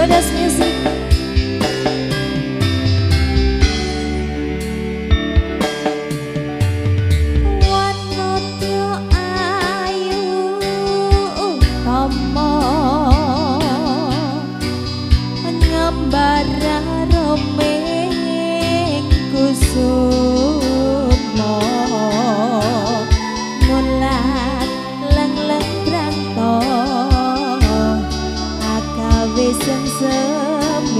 Bodas Music. Romeng kusumo mulat leng-leng branto akawe semsemik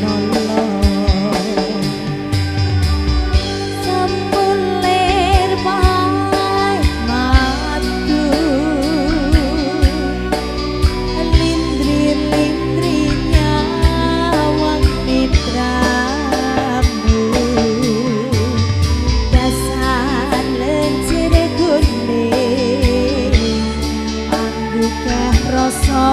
nolo sembulir pai matu lindri-lindri nyawang mitramu dasar lencir guling anggukah rasa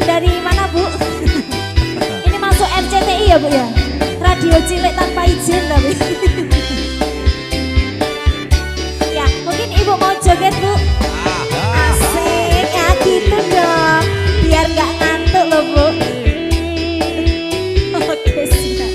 dari mana Bu? Ini masuk RCTI ya Bu ya? Radio cilik tanpa izin tapi. Ya mungkin Ibu mau joget Bu? Asik ya gitu dong. Biar gak ngantuk loh Bu. Oke siap.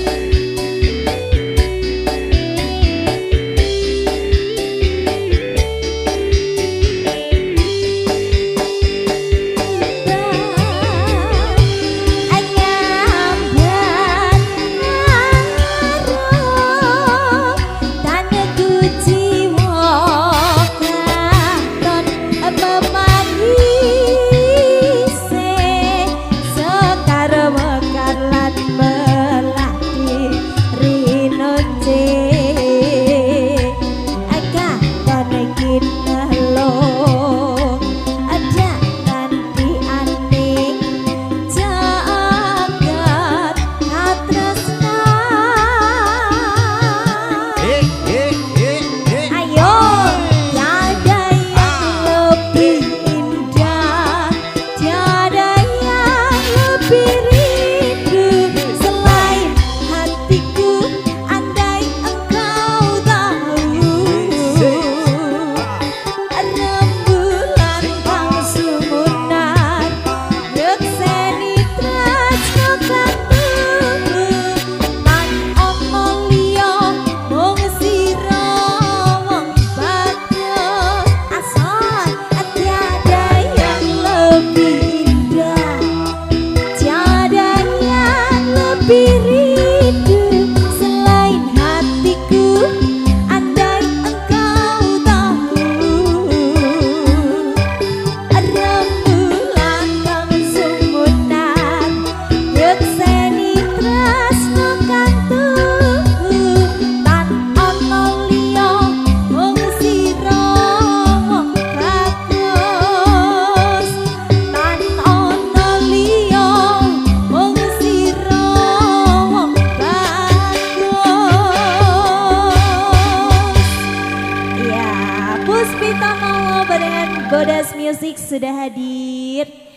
Bodas Music sudah hadir.